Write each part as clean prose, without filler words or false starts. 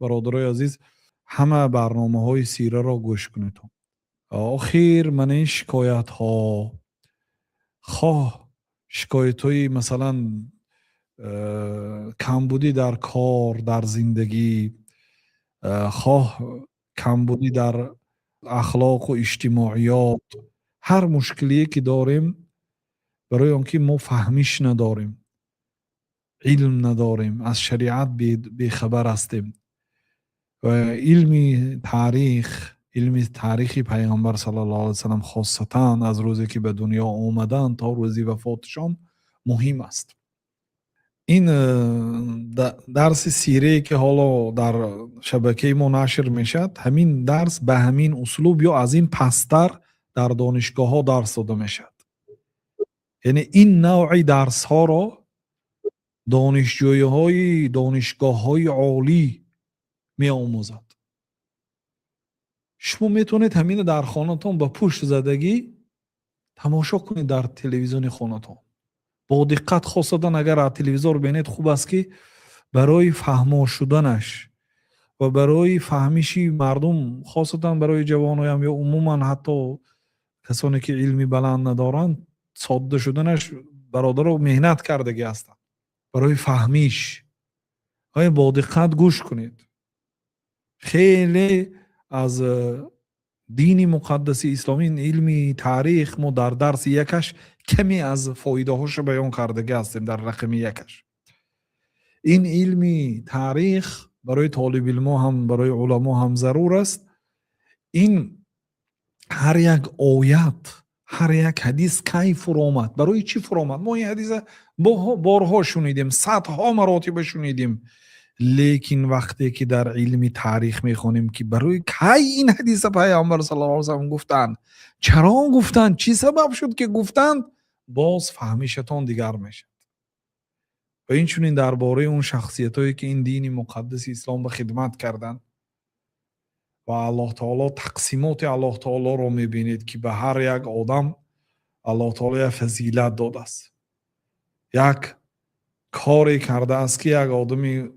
برادرای عزیز همه برنامه‌های سیره را گوش کنید. آخر من این شکایت ها، خواه شکایت های مثلا کمبودی در کار، در زندگی، خواه کمبودی در اخلاق و اجتماعیات، هر مشکلی که داریم برای آنکه ما فهمیش نداریم، علم نداریم، از شریعت بیخبر هستیم و علم تاریخی پیامبر صلی الله علیه وسلم خاصتا از روزی که به دنیا آمدن تا روزی وفاتشان مهم است. این درس سیره که حالا در شبکه ما نشر میشد، همین درس به همین اسلوب یا از این پستر در دانشگاه ها درس داده میشد. یعنی این نوعی درس ها را دانشگاه های عالی می آموزد. شما میتونید همین در خانه‌تان با پشت زدگی تماشا کنید در تلویزیون خانه‌تان با دقت، خاصتا اگر از تلویزیون ببینید خوب است که برای فهم شدنش و برای فهمیشی مردم، خاصتا برای جوانان یا عموما حتی کسانی که علمی بلند ندارند، ساده شدنش برادر رو مهنت کردگی هستند برای فهمیش. های با دقت گوش کنید. خیلی از دین مقدس اسلامی، علمی تاریخ، ما در درس یکش کمی از فایده هاش بیان کردگی هستیم در رقم یکش. این علمی تاریخ برای طالب علم هم برای علما هم ضرور است. این هر یک آیت، هر یک حدیث کی فرامد، برای چی فرامد؟ ما این حدیث بارها شنیدیم، صدها مراتب شنیدیم، لیکن وقتی که در علم تاریخ میخونیم که برای کی این حدیث پیامبر صلی الله علیه و سلم گفتن، چرا گفتن، چی سبب شد که گفتن، باز فهمیشتان دیگر میشه. و این چونین درباره اون شخصیتایی که این دین مقدس اسلام به خدمت کردن و الله تعالی تقسیمات الله تعالی رو میبینید که به هر یک آدم الله تعالی فضیلت داده است. یک کاری کرده است که یک آدمی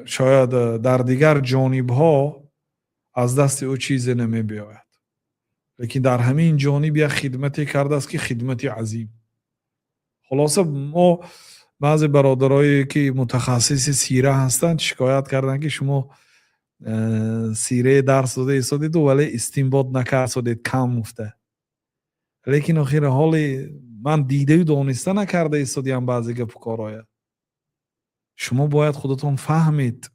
شاید در دیگر جانب ها از دست او چیزی نمی بیاید، لیکن در همین جانب یک خدمتی کرده است که خدمتی عظیم. خلاصه ما بعضی برادرایی که متخصص سیره هستند شکایت کردن که شما سیره درس داده ایستادید ولی استنباط نکردید، کم مفته. لیکن آخر حال من دیده و دانسته نکرده ایستادیم بعضی گپ و کارهای. شما باید خودتون فهمید.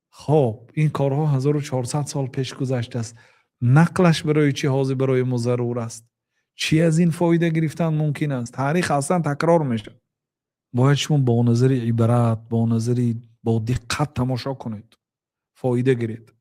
خب این کارها 1400 سال پیش گذشته است. نقلش برای چی حاضر برای ما ضرور است؟ چی از این فایده گرفتن ممکن است؟ تاریخ اصلا تکرار میشه. باید شما با نظر عبرت، با نظر با دقت تماشا کنید، فایده گیرید.